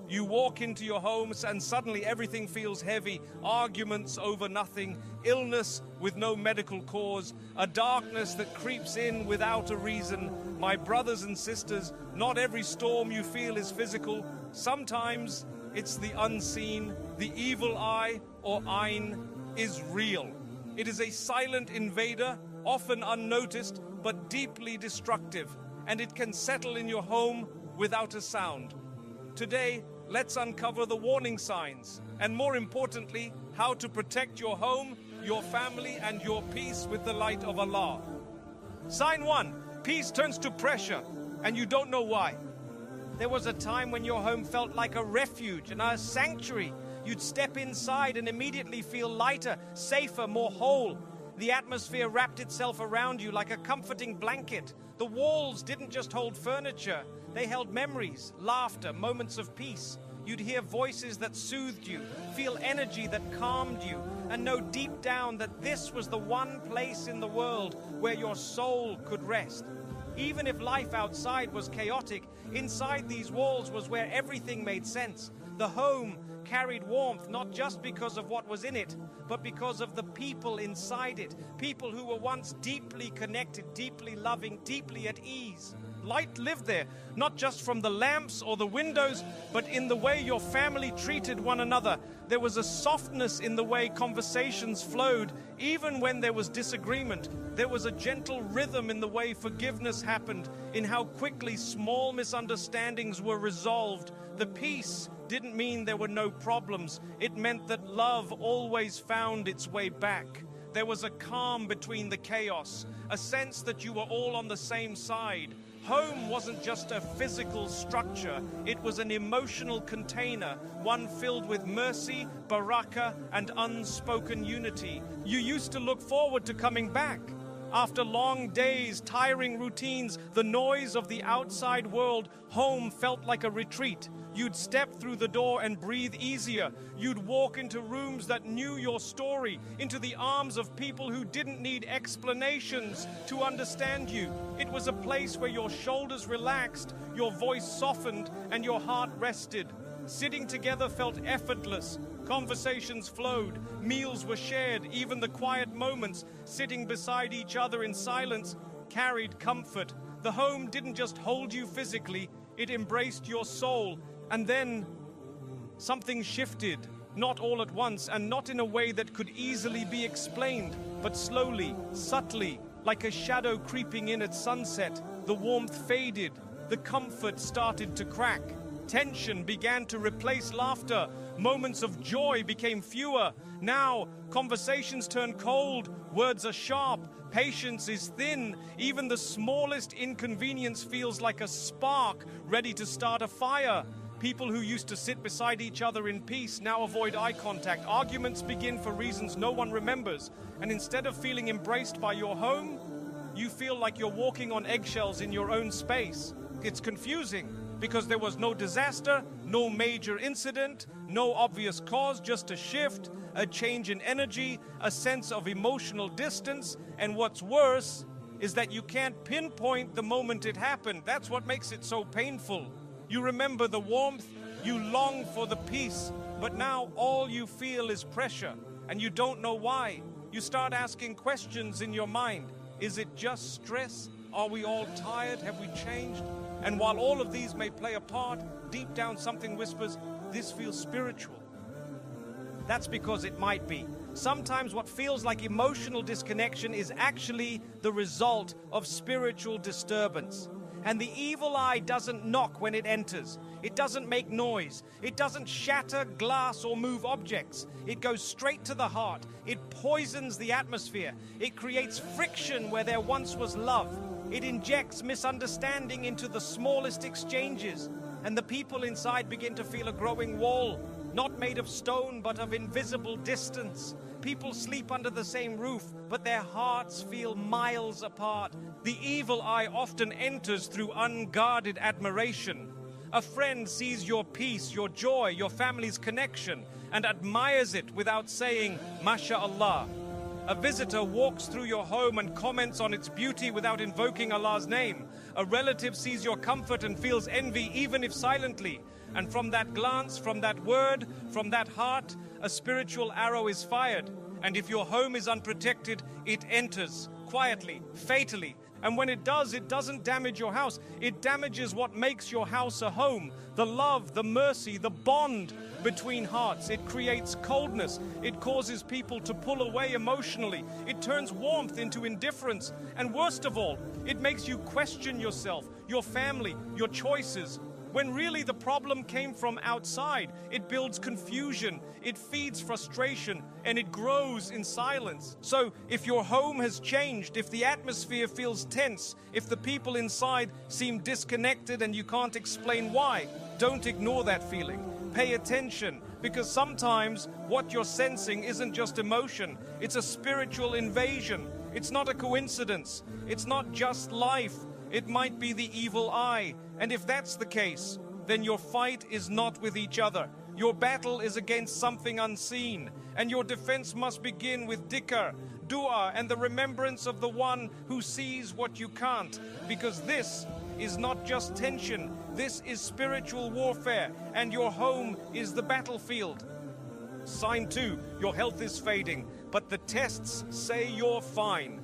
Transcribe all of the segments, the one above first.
You walk into your homes and suddenly everything feels heavy. Arguments over nothing, illness with no medical cause, a darkness that creeps in without a reason. My brothers and sisters, not every storm you feel is physical. Sometimes it's the unseen. The evil eye, or ayn, is real. It is a silent invader, often unnoticed, but deeply destructive. And it can settle in your home without a sound. Today, let's uncover the warning signs, and more importantly, how to protect your home, your family, and your peace with the light of Allah. Sign 1. Peace turns to pressure, and you don't know why. There was a time when your home felt like a refuge and a sanctuary. You'd step inside and immediately feel lighter, safer, more whole. The atmosphere wrapped itself around you like a comforting blanket. The walls didn't just hold furniture, they held memories, laughter, moments of peace. You'd hear voices that soothed you, feel energy that calmed you, and know deep down that this was the one place in the world where your soul could rest. Even if life outside was chaotic, inside these walls was where everything made sense. The home carried warmth not just because of what was in it, but because of the people inside it. People who were once deeply connected, deeply loving, deeply at ease. Light lived there, not just from the lamps or the windows, but in the way your family treated one another. There was a softness in the way conversations flowed, even when there was disagreement. There was a gentle rhythm in the way forgiveness happened, in how quickly small misunderstandings were resolved. The peace didn't mean there were no problems. It meant that love always found its way back. There was a calm between the chaos, a sense that you were all on the same side. Home wasn't just a physical structure, it was an emotional container, one filled with mercy, barakah, and unspoken unity. You used to look forward to coming back. After long days, tiring routines, the noise of the outside world, home felt like a retreat. You'd step through the door and breathe easier. You'd walk into rooms that knew your story, into the arms of people who didn't need explanations to understand you. It was a place where your shoulders relaxed, your voice softened, and your heart rested. Sitting together felt effortless. Conversations flowed, meals were shared, even the quiet moments, sitting beside each other in silence, carried comfort. The home didn't just hold you physically, it embraced your soul. And then something shifted, not all at once, and not in a way that could easily be explained, but slowly, subtly, like a shadow creeping in at sunset. The warmth faded, the comfort started to crack. Tension began to replace laughter. Moments of joy became fewer. Now, conversations turn cold, words are sharp, patience is thin. Even the smallest inconvenience feels like a spark ready to start a fire. People who used to sit beside each other in peace now avoid eye contact. Arguments begin for reasons no one remembers. And instead of feeling embraced by your home, you feel like you're walking on eggshells in your own space. It's confusing because there was no disaster, no major incident, no obvious cause, just a shift, a change in energy, a sense of emotional distance. And what's worse is that you can't pinpoint the moment it happened. That's what makes it so painful. You remember the warmth, you long for the peace, but now all you feel is pressure, and you don't know why. You start asking questions in your mind. Is it just stress? Are we all tired? Have we changed? And while all of these may play a part, deep down something whispers, this feels spiritual. That's because it might be. Sometimes what feels like emotional disconnection is actually the result of spiritual disturbance. And the evil eye doesn't knock when it enters. It doesn't make noise. It doesn't shatter glass or move objects. It goes straight to the heart. It poisons the atmosphere. It creates friction where there once was love. It injects misunderstanding into the smallest exchanges. And the people inside begin to feel a growing wall, not made of stone but of invisible distance. People sleep under the same roof, but their hearts feel miles apart. The evil eye often enters through unguarded admiration. A friend sees your peace, your joy, your family's connection, and admires it without saying, MashaAllah. A visitor walks through your home and comments on its beauty without invoking Allah's name. A relative sees your comfort and feels envy, even if silently. And from that glance, from that word, from that heart, a spiritual arrow is fired. And if your home is unprotected, it enters quietly, fatally. And when it does, it doesn't damage your house. It damages what makes your house a home. The love, the mercy, the bond between hearts. It creates coldness. It causes people to pull away emotionally. It turns warmth into indifference. And worst of all, it makes you question yourself, your family, your choices, when really the problem came from outside. It builds confusion, it feeds frustration, and it grows in silence. So if your home has changed, if the atmosphere feels tense, if the people inside seem disconnected and you can't explain why, don't ignore that feeling. Pay attention, because sometimes what you're sensing isn't just emotion, it's a spiritual invasion. It's not a coincidence. It's not just life. It might be the evil eye. And if that's the case, then your fight is not with each other. Your battle is against something unseen. And your defense must begin with dhikr, dua, and the remembrance of the one who sees what you can't. Because this is not just tension. This is spiritual warfare. And your home is the battlefield. Sign 2, your health is fading, but the tests say you're fine.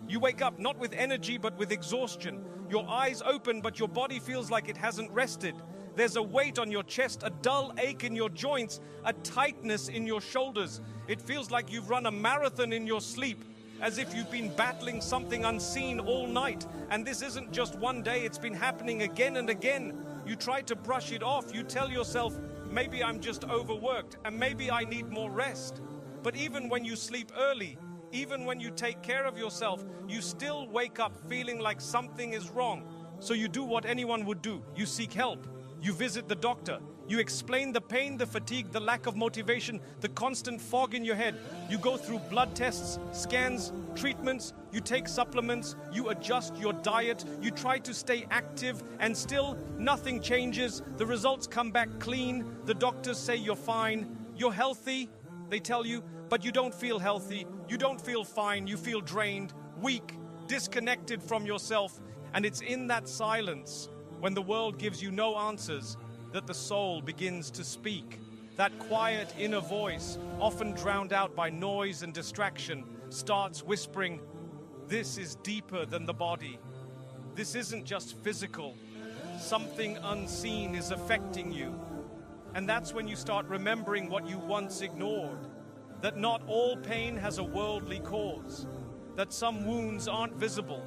You wake up not with energy but with exhaustion. Your eyes open but your body feels like it hasn't rested. There's a weight on your chest, a dull ache in your joints, a tightness in your shoulders. It feels like you've run a marathon in your sleep, as if you've been battling something unseen all night. And this isn't just one day, it's been happening again and again. You try to brush it off. You tell yourself, maybe I'm just overworked and maybe I need more rest. But even when you sleep early, even when you take care of yourself, you still wake up feeling like something is wrong. So you do what anyone would do. You seek help. You visit the doctor. You explain the pain, the fatigue, the lack of motivation, the constant fog in your head. You go through blood tests, scans, treatments. You take supplements. You adjust your diet. You try to stay active, and still nothing changes. The results come back clean. The doctors say you're fine. You're healthy, they tell you, but you don't feel healthy. You don't feel fine. You feel drained, weak, disconnected from yourself. And it's in that silence, when the world gives you no answers, that the soul begins to speak. That quiet inner voice, often drowned out by noise and distraction, starts whispering, this is deeper than the body. This isn't just physical. Something unseen is affecting you. And that's when you start remembering what you once ignored. That not all pain has a worldly cause. That some wounds aren't visible.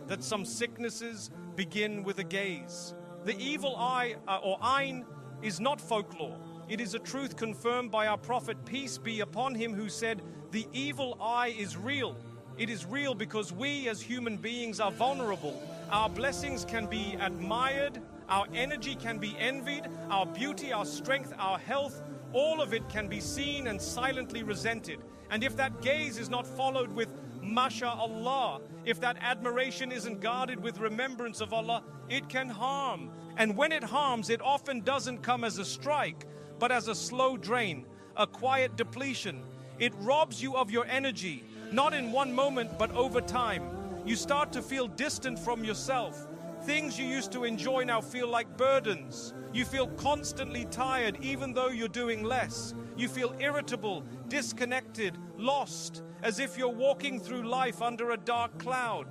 That some sicknesses begin with a gaze. The evil eye, or ayn, is not folklore. It is a truth confirmed by our Prophet, peace be upon him, who said, the evil eye is real. It is real because we as human beings are vulnerable. Our blessings can be admired, our energy can be envied, our beauty, our strength, our health, all of it can be seen and silently resented. And if that gaze is not followed with MashaAllah, if that admiration isn't guarded with remembrance of Allah, it can harm. And when it harms, it often doesn't come as a strike, but as a slow drain, a quiet depletion. It robs you of your energy, not in one moment, but over time. You start to feel distant from yourself. Things you used to enjoy now feel like burdens. You feel constantly tired even though you're doing less. You feel irritable, disconnected, lost, as if you're walking through life under a dark cloud.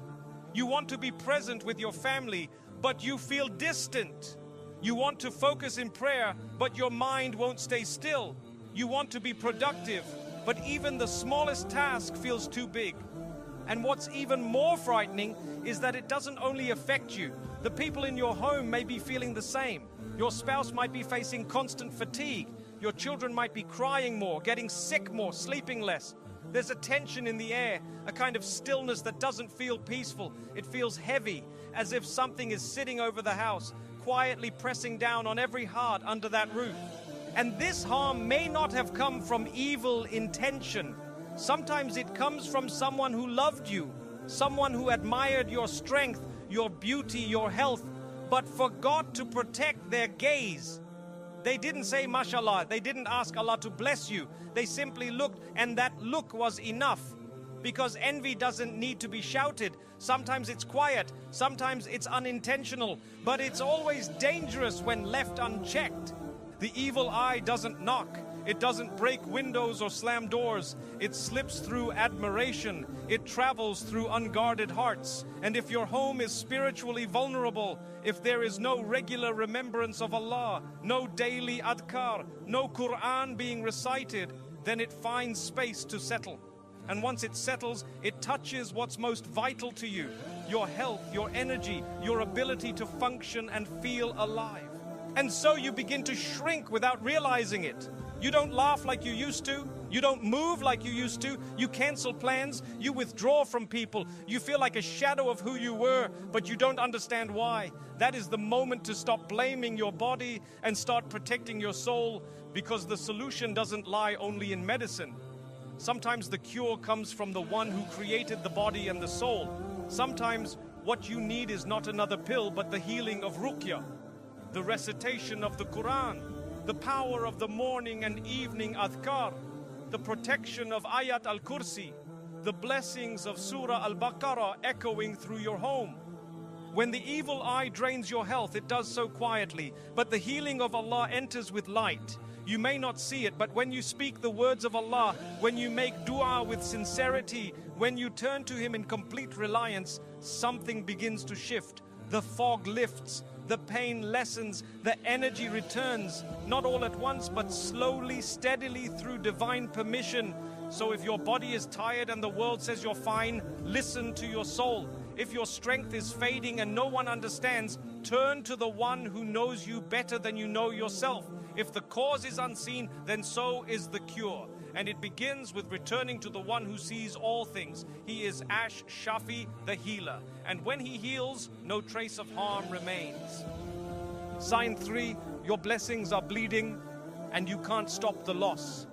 You want to be present with your family, but you feel distant. You want to focus in prayer, but your mind won't stay still. You want to be productive, but even the smallest task feels too big. And what's even more frightening is that it doesn't only affect you. The people in your home may be feeling the same. Your spouse might be facing constant fatigue. Your children might be crying more, getting sick more, sleeping less. There's a tension in the air, a kind of stillness that doesn't feel peaceful. It feels heavy, as if something is sitting over the house, quietly pressing down on every heart under that roof. And this harm may not have come from evil intention. Sometimes it comes from someone who loved you, someone who admired your strength, your beauty, your health, but forgot to protect their gaze. They didn't say mashallah, they didn't ask Allah to bless you. They simply looked, and that look was enough. Because envy doesn't need to be shouted. Sometimes it's quiet, sometimes it's unintentional, but it's always dangerous when left unchecked. The evil eye doesn't knock. It doesn't break windows or slam doors. It slips through admiration. It travels through unguarded hearts. And if your home is spiritually vulnerable, if there is no regular remembrance of Allah, no daily adhkar, no Qur'an being recited, then it finds space to settle. And once it settles, it touches what's most vital to you: your health, your energy, your ability to function and feel alive. And so you begin to shrink without realizing it. You don't laugh like you used to. You don't move like you used to. You cancel plans. You withdraw from people. You feel like a shadow of who you were, but you don't understand why. That is the moment to stop blaming your body and start protecting your soul, because the solution doesn't lie only in medicine. Sometimes the cure comes from the one who created the body and the soul. Sometimes what you need is not another pill, but the healing of ruqyah, the recitation of the Qur'an, the power of the morning and evening adhkar, the protection of Ayat al-Kursi, the blessings of Surah al-Baqarah echoing through your home. When the evil eye drains your health, it does so quietly, but the healing of Allah enters with light. You may not see it, but when you speak the words of Allah, when you make dua with sincerity, when you turn to Him in complete reliance, something begins to shift. The fog lifts, the pain lessens, the energy returns, not all at once, but slowly, steadily through divine permission. So if your body is tired and the world says you're fine, listen to your soul. If your strength is fading and no one understands, turn to the one who knows you better than you know yourself. If the cause is unseen, then so is the cure. And it begins with returning to the one who sees all things. He is Ash Shafi, the healer. And when He heals, no trace of harm remains. Sign 3, your blessings are bleeding and you can't stop the loss.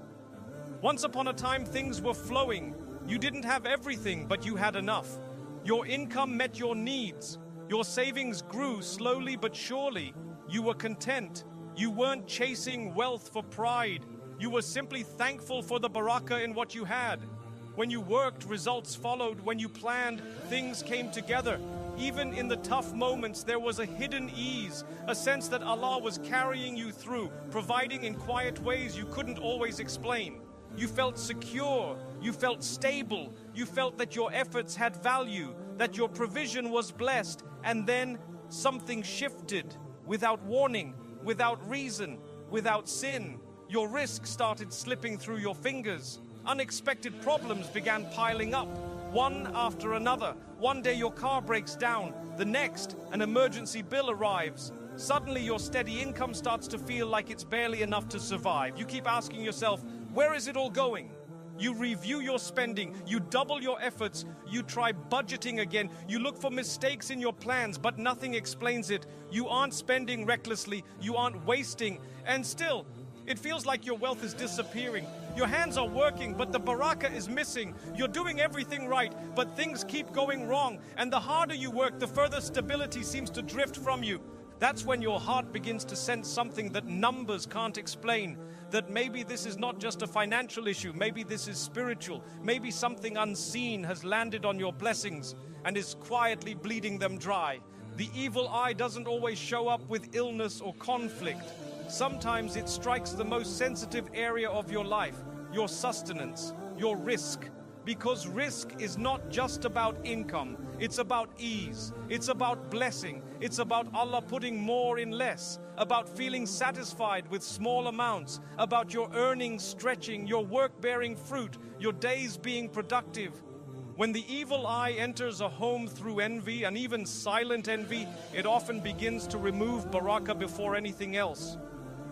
Once upon a time, things were flowing. You didn't have everything, but you had enough. Your income met your needs. Your savings grew slowly but surely. You were content. You weren't chasing wealth for pride. You were simply thankful for the barakah in what you had. When you worked, results followed. When you planned, things came together. Even in the tough moments, there was a hidden ease, a sense that Allah was carrying you through, providing in quiet ways you couldn't always explain. You felt secure. You felt stable. You felt that your efforts had value, that your provision was blessed. And then something shifted without warning, without reason, without sin. Your rizq started slipping through your fingers. Unexpected problems began piling up, one after another. One day your car breaks down. The next, an emergency bill arrives. Suddenly your steady income starts to feel like it's barely enough to survive. You keep asking yourself, where is it all going? You review your spending, you double your efforts, you try budgeting again, you look for mistakes in your plans, but nothing explains it. You aren't spending recklessly, you aren't wasting, and still, it feels like your wealth is disappearing. Your hands are working, but the barakah is missing. You're doing everything right, but things keep going wrong. And the harder you work, the further stability seems to drift from you. That's when your heart begins to sense something that numbers can't explain. That maybe this is not just a financial issue, maybe this is spiritual. Maybe something unseen has landed on your blessings and is quietly bleeding them dry. The evil eye doesn't always show up with illness or conflict. Sometimes it strikes the most sensitive area of your life, your sustenance, your rizq. Because rizq is not just about income, it's about ease, it's about blessing, it's about Allah putting more in less, about feeling satisfied with small amounts, about your earnings stretching, your work bearing fruit, your days being productive. When the evil eye enters a home through envy, and even silent envy, it often begins to remove barakah before anything else.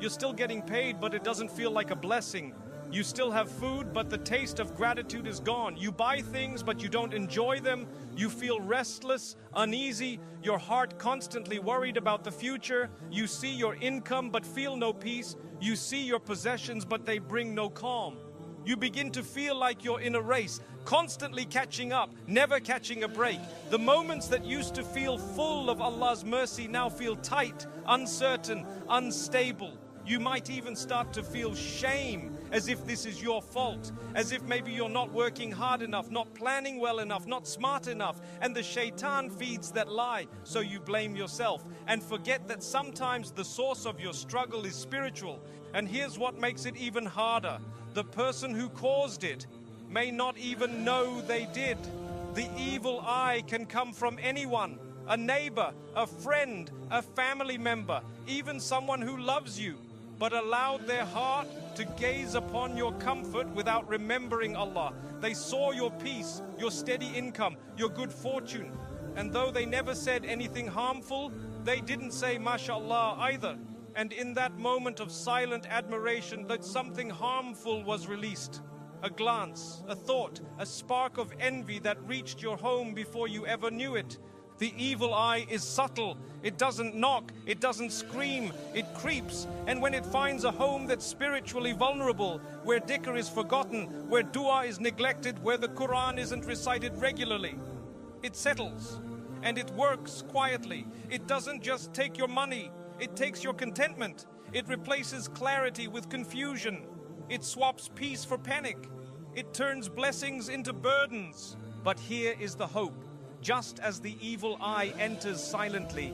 You're still getting paid, but it doesn't feel like a blessing. You still have food, but the taste of gratitude is gone. You buy things, but you don't enjoy them. You feel restless, uneasy, your heart constantly worried about the future. You see your income, but feel no peace. You see your possessions, but they bring no calm. You begin to feel like you're in a race, constantly catching up, never catching a break. The moments that used to feel full of Allah's mercy now feel tight, uncertain, unstable. You might even start to feel shame, as if this is your fault, as if maybe you're not working hard enough, not planning well enough, not smart enough, and the shaitan feeds that lie, so you blame yourself and forget that sometimes the source of your struggle is spiritual. And here's what makes it even harder. The person who caused it may not even know they did. The evil eye can come from anyone, a neighbor, a friend, a family member, even someone who loves you, but allowed their heart to gaze upon your comfort without remembering Allah. They saw your peace, your steady income, your good fortune, and though they never said anything harmful, they didn't say mashallah either. And in that moment of silent admiration, that something harmful was released. A glance, a thought, a spark of envy that reached your home before you ever knew it. The evil eye is subtle. It doesn't knock, it doesn't scream, it creeps. And when it finds a home that's spiritually vulnerable, where dhikr is forgotten, where dua is neglected, where the Qur'an isn't recited regularly, it settles and it works quietly. It doesn't just take your money, it takes your contentment. It replaces clarity with confusion. It swaps peace for panic. It turns blessings into burdens. But here is the hope. Just as the evil eye enters silently,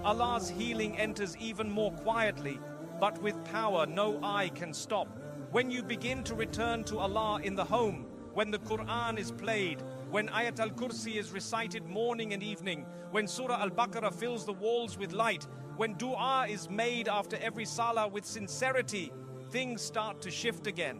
Allah's healing enters even more quietly, but with power no eye can stop. When you begin to return to Allah in the home, when the Qur'an is played, when Ayat al-Kursi is recited morning and evening, when Surah al-Baqarah fills the walls with light, when dua is made after every salah with sincerity, things start to shift again.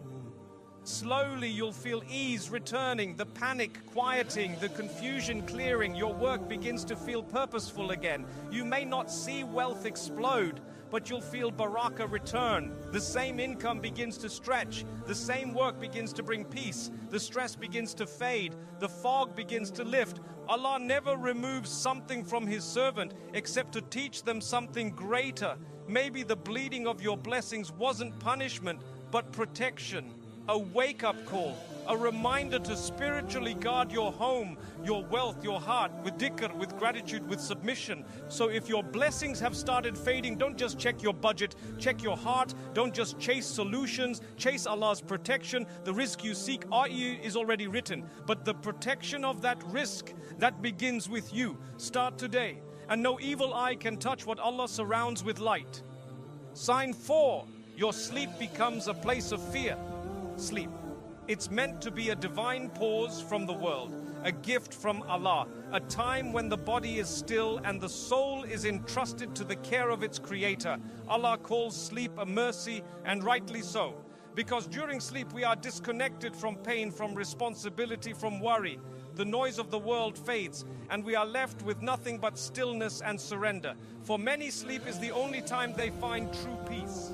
Slowly you'll feel ease returning, the panic quieting, the confusion clearing. Your work begins to feel purposeful again. You may not see wealth explode, but you'll feel barakah return. The same income begins to stretch. The same work begins to bring peace. The stress begins to fade. The fog begins to lift. Allah never removes something from His servant except to teach them something greater. Maybe the bleeding of your blessings wasn't punishment, but protection. A wake-up call, a reminder to spiritually guard your home, your wealth, your heart, with dhikr, with gratitude, with submission. So if your blessings have started fading, don't just check your budget, check your heart. Don't just chase solutions, chase Allah's protection. The rizq you seek is already written, but the protection of that rizq, that begins with you. Start today, and no evil eye can touch what Allah surrounds with light. Sign 4, your sleep becomes a place of fear. Sleep. It's meant to be a divine pause from the world, a gift from Allah, a time when the body is still and the soul is entrusted to the care of its creator. Allah calls sleep a mercy, and rightly so, because during sleep we are disconnected from pain, from responsibility, from worry. The noise of the world fades, and we are left with nothing but stillness and surrender. For many, sleep is the only time they find true peace.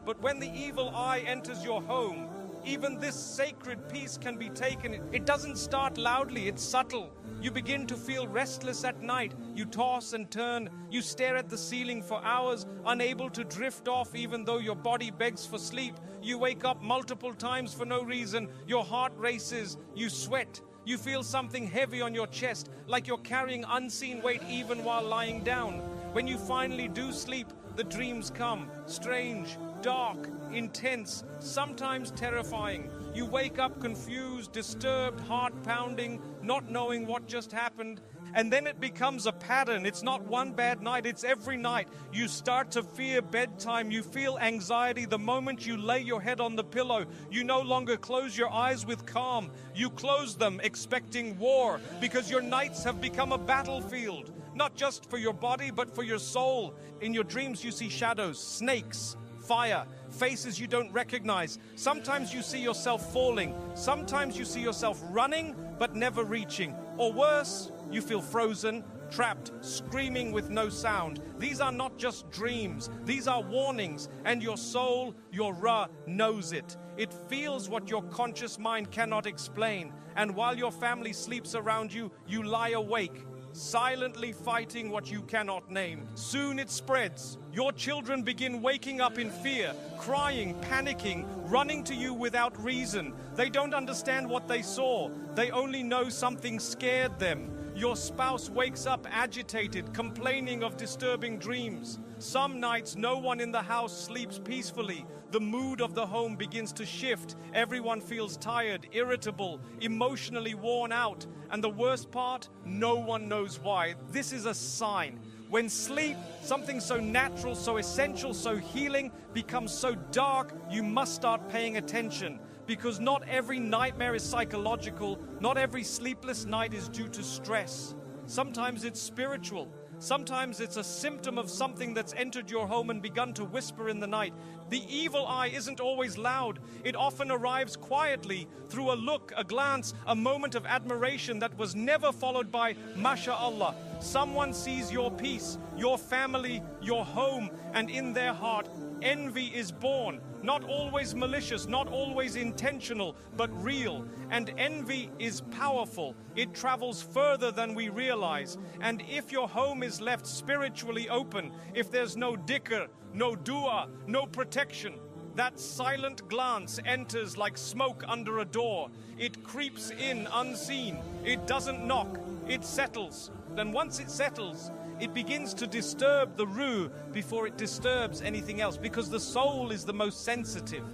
But when the evil eye enters your home, even this sacred peace can be taken. It doesn't start loudly, it's subtle. You begin to feel restless at night. You toss and turn. You stare at the ceiling for hours, unable to drift off even though your body begs for sleep. You wake up multiple times for no reason. Your heart races. You sweat. You feel something heavy on your chest, like you're carrying unseen weight even while lying down. When you finally do sleep, the dreams come, strange, dark, intense, sometimes terrifying. You wake up confused, disturbed, heart pounding, not knowing what just happened. And then it becomes a pattern. It's not one bad night, it's every night. You start to fear bedtime. You feel anxiety the moment you lay your head on the pillow. You no longer close your eyes with calm. You close them expecting war, because your nights have become a battlefield. Not just for your body, but for your soul. In your dreams you see shadows, snakes, fire, faces you don't recognize. Sometimes you see yourself falling. Sometimes you see yourself running, but never reaching. Or worse, you feel frozen, trapped, screaming with no sound. These are not just dreams. These are warnings. And your soul, your Ra, knows it. It feels what your conscious mind cannot explain. And while your family sleeps around you, you lie awake, silently fighting what you cannot name. Soon it spreads. Your children begin waking up in fear, crying, panicking, running to you without reason. They don't understand what they saw. They only know something scared them. Your spouse wakes up agitated, complaining of disturbing dreams. Some nights no one in the house sleeps peacefully. The mood of the home begins to shift. Everyone feels tired, irritable, emotionally worn out. And the worst part, no one knows why. This is a sign. When sleep, something so natural, so essential, so healing, becomes so dark, you must start paying attention. Because not every nightmare is psychological, not every sleepless night is due to stress. Sometimes it's spiritual. Sometimes it's a symptom of something that's entered your home and begun to whisper in the night. The evil eye isn't always loud. It often arrives quietly through a look, a glance, a moment of admiration that was never followed by MashaAllah. Someone sees your peace, your family, your home, and in their heart, envy is born. Not always malicious, not always intentional, but real. And envy is powerful. It travels further than we realize. And if your home is left spiritually open, if there's no dhikr, no dua, no protection, that silent glance enters like smoke under a door. It creeps in unseen. It doesn't knock. It settles. Then once it settles, it begins to disturb the ruh before it disturbs anything else, because the soul is the most sensitive.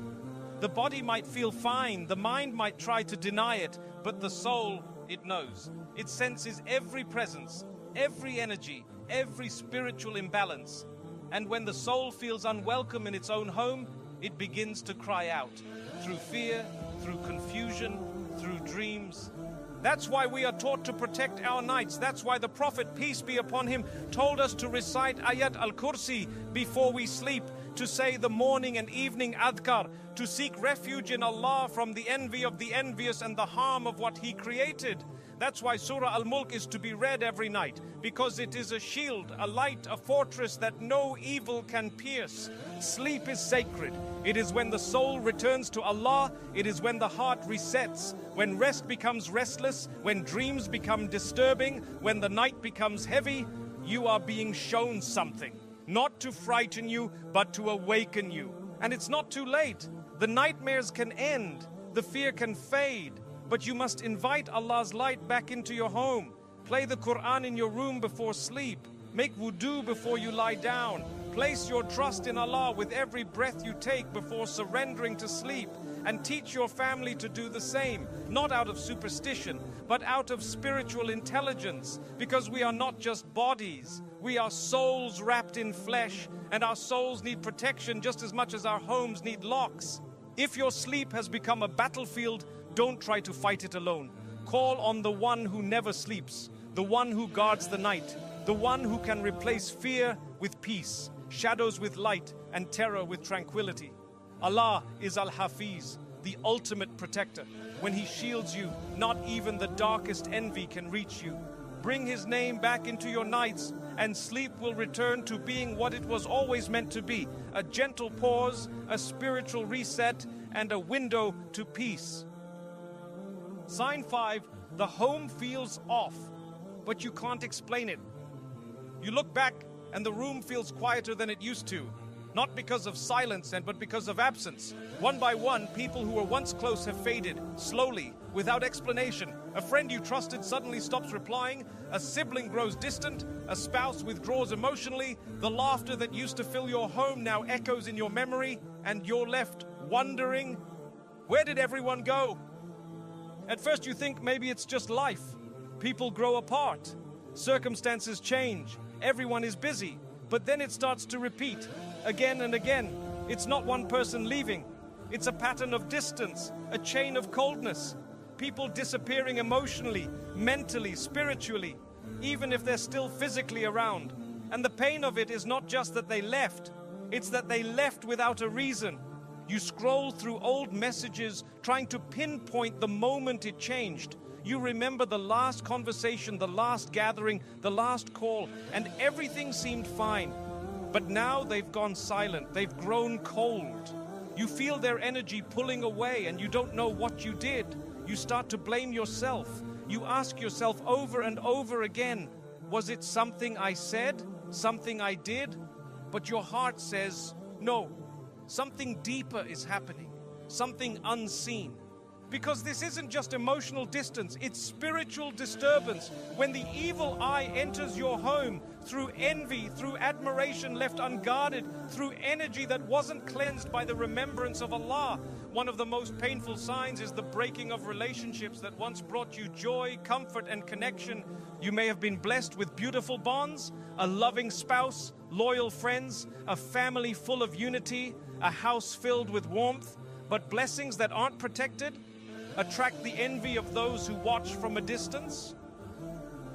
The body might feel fine, the mind might try to deny it, but the soul, it knows. It senses every presence, every energy, every spiritual imbalance. And when the soul feels unwelcome in its own home, it begins to cry out, through fear, through confusion, through dreams. That's why we are taught to protect our nights. That's why the Prophet, peace be upon him, told us to recite Ayat al-Kursi before we sleep, to say the morning and evening adhkar, to seek refuge in Allah from the envy of the envious and the harm of what He created. That's why Surah Al-Mulk is to be read every night, because it is a shield, a light, a fortress that no evil can pierce. Sleep is sacred. It is when the soul returns to Allah. It is when the heart resets, when rest becomes restless, when dreams become disturbing, when the night becomes heavy. You are being shown something, not to frighten you, but to awaken you. And it's not too late. The nightmares can end, the fear can fade, but you must invite Allah's light back into your home. Play the Qur'an in your room before sleep. Make wudu before you lie down. Place your trust in Allah with every breath you take before surrendering to sleep. And teach your family to do the same, not out of superstition, but out of spiritual intelligence. Because we are not just bodies, we are souls wrapped in flesh, and our souls need protection just as much as our homes need locks. If your sleep has become a battlefield, don't try to fight it alone. Call on the one who never sleeps, the one who guards the night, the one who can replace fear with peace, shadows with light, and terror with tranquility. Allah is Al-Hafiz, the ultimate protector. When He shields you, not even the darkest envy can reach you. Bring His name back into your nights, and sleep will return to being what it was always meant to be, a gentle pause, a spiritual reset, and a window to peace. Sign 5, the home feels off, but you can't explain it. You look back and the room feels quieter than it used to, not because of silence but because of absence. One by one, people who were once close have faded, slowly, without explanation. A friend you trusted suddenly stops replying, a sibling grows distant, a spouse withdraws emotionally, the laughter that used to fill your home now echoes in your memory, and you're left wondering, where did everyone go? At first you think maybe it's just life. People grow apart. Circumstances change. Everyone is busy. But then it starts to repeat again and again. It's not one person leaving. It's a pattern of distance, a chain of coldness. People disappearing emotionally, mentally, spiritually, even if they're still physically around. And the pain of it is not just that they left. It's that they left without a reason. You scroll through old messages trying to pinpoint the moment it changed. You remember the last conversation, the last gathering, the last call, and everything seemed fine. But now they've gone silent, they've grown cold. You feel their energy pulling away and you don't know what you did. You start to blame yourself. You ask yourself over and over again, was it something I said, something I did? But your heart says, no. Something deeper is happening, something unseen. Because this isn't just emotional distance, it's spiritual disturbance. When the evil eye enters your home through envy, through admiration left unguarded, through energy that wasn't cleansed by the remembrance of Allah, one of the most painful signs is the breaking of relationships that once brought you joy, comfort, and connection. You may have been blessed with beautiful bonds, a loving spouse, loyal friends, a family full of unity, a house filled with warmth, but blessings that aren't protected attract the envy of those who watch from a distance.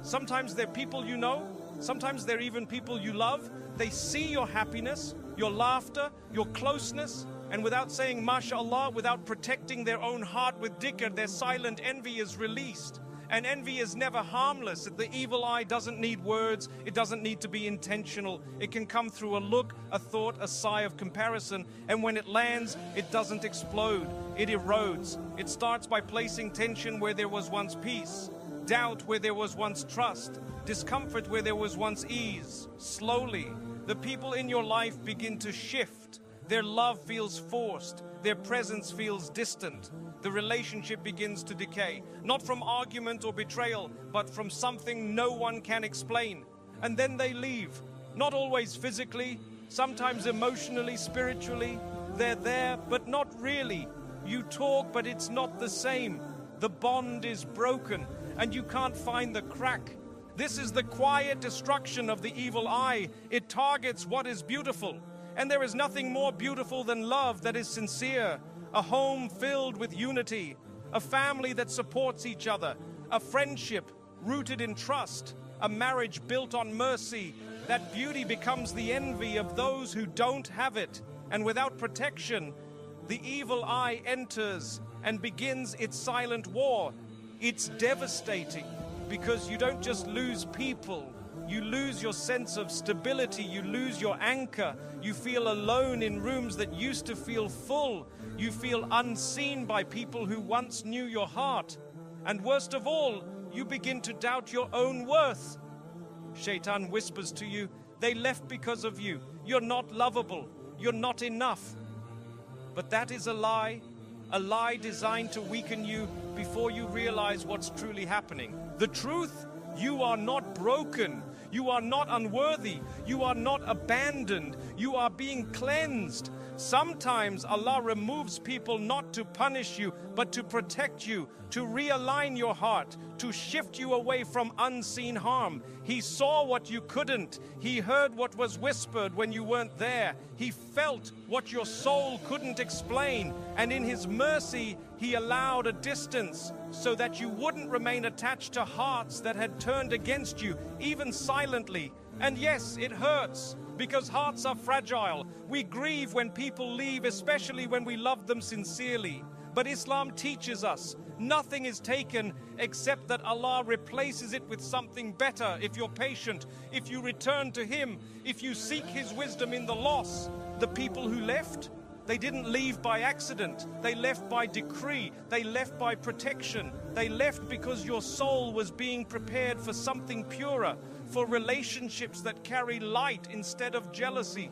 Sometimes they're people you know, sometimes they're even people you love. They see your happiness, your laughter, your closeness, and without saying mashallah, without protecting their own heart with dhikr, their silent envy is released. And envy is never harmless. The evil eye doesn't need words. It doesn't need to be intentional. It can come through a look, a thought, a sigh of comparison. And when it lands, it doesn't explode. It erodes. It starts by placing tension where there was once peace, doubt where there was once trust, discomfort where there was once ease. Slowly, the people in your life begin to shift. Their love feels forced. Their presence feels distant. The relationship begins to decay, not from argument or betrayal, but from something no one can explain. And then they leave, not always physically, sometimes emotionally, spiritually. They're there, but not really. You talk, but it's not the same. The bond is broken, and you can't find the crack. This is the quiet destruction of the evil eye. It targets what is beautiful. And there is nothing more beautiful than love that is sincere, a home filled with unity, a family that supports each other, a friendship rooted in trust, a marriage built on mercy. That beauty becomes the envy of those who don't have it. And without protection, the evil eye enters and begins its silent war. It's devastating because you don't just lose people. You lose your sense of stability, you lose your anchor, you feel alone in rooms that used to feel full, you feel unseen by people who once knew your heart, and worst of all, you begin to doubt your own worth. Shaitan whispers to you, they left because of you, you're not lovable, you're not enough. But that is a lie designed to weaken you before you realize what's truly happening. The truth, you are not broken. You are not unworthy. You are not abandoned. You are being cleansed. Sometimes Allah removes people not to punish you, but to protect you, to realign your heart, to shift you away from unseen harm. He saw what you couldn't. He heard what was whispered when you weren't there. He felt what your soul couldn't explain. And in His mercy, He allowed a distance so that you wouldn't remain attached to hearts that had turned against you, even silently. And yes, it hurts, because hearts are fragile. We grieve when people leave, especially when we love them sincerely. But Islam teaches us, nothing is taken except that Allah replaces it with something better if you're patient, if you return to Him, if you seek His wisdom in the loss. The people who left, they didn't leave by accident. They left by decree. They left by protection. They left because your soul was being prepared for something purer, for relationships that carry light instead of jealousy,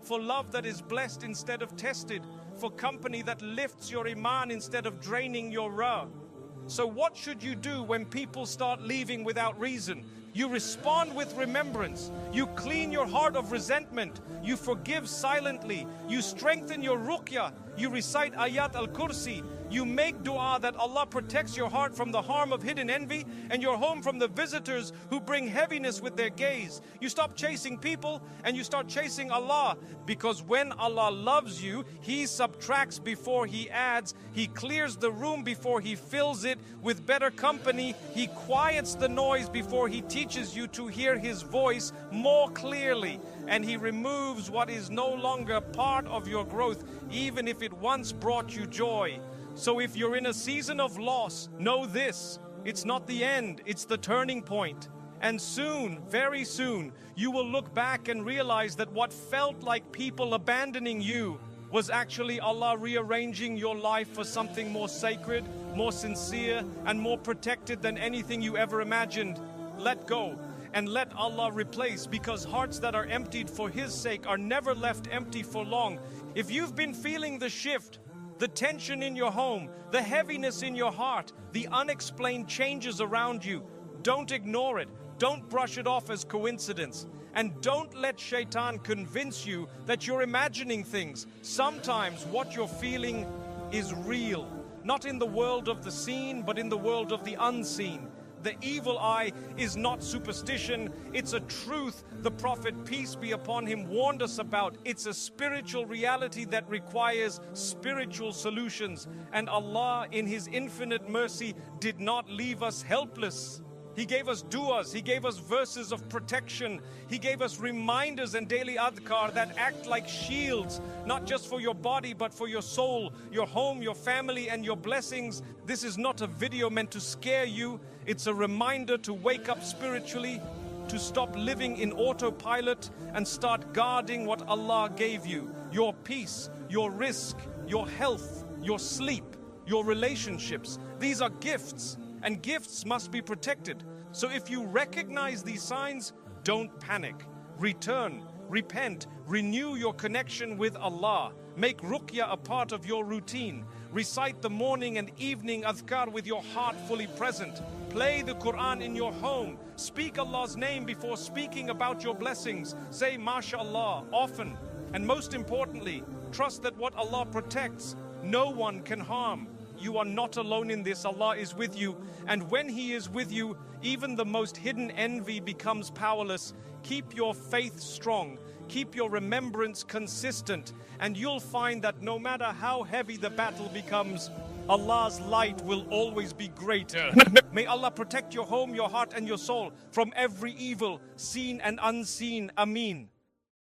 for love that is blessed instead of tested, for company that lifts your iman instead of draining your ra. So what should you do when people start leaving without reason? You respond with remembrance. You clean your heart of resentment. You forgive silently. You strengthen your ruqyah. You recite ayat al-kursi. You make dua that Allah protects your heart from the harm of hidden envy and your home from the visitors who bring heaviness with their gaze. You stop chasing people and you start chasing Allah, because when Allah loves you, He subtracts before He adds. He clears the room before He fills it with better company. He quiets the noise before He teaches you to hear His voice more clearly. And He removes what is no longer part of your growth, even if it once brought you joy. So if you're in a season of loss, know this: it's not the end, it's the turning point. And soon, very soon, you will look back and realize that what felt like people abandoning you was actually Allah rearranging your life for something more sacred, more sincere, and more protected than anything you ever imagined. Let go and let Allah replace, because hearts that are emptied for His sake are never left empty for long. If you've been feeling the shift, the tension in your home, the heaviness in your heart, the unexplained changes around you. Don't ignore it. Don't brush it off as coincidence. And don't let shaitan convince you that you're imagining things. Sometimes what you're feeling is real. Not in the world of the seen, but in the world of the unseen. The evil eye is not superstition, it's a truth the Prophet, peace be upon him, warned us about. It's a spiritual reality that requires spiritual solutions. And Allah, in His infinite mercy, did not leave us helpless. He gave us du'as, He gave us verses of protection, He gave us reminders and daily adhkar that act like shields, not just for your body but for your soul, your home, your family and your blessings. This is not a video meant to scare you. It's a reminder to wake up spiritually, to stop living in autopilot and start guarding what Allah gave you. Your peace, your rizq, your health, your sleep, your relationships. These are gifts. And gifts must be protected. So if you recognize these signs, don't panic. Return, repent, renew your connection with Allah. Make ruqyah a part of your routine. Recite the morning and evening adhkar with your heart fully present. Play the Qur'an in your home. Speak Allah's name before speaking about your blessings. Say MashaAllah often. And most importantly, trust that what Allah protects, no one can harm. You are not alone in this. Allah is with you. And when He is with you, even the most hidden envy becomes powerless. Keep your faith strong. Keep your remembrance consistent. And you'll find that no matter how heavy the battle becomes, Allah's light will always be greater. May Allah protect your home, your heart and your soul from every evil, seen and unseen. Ameen.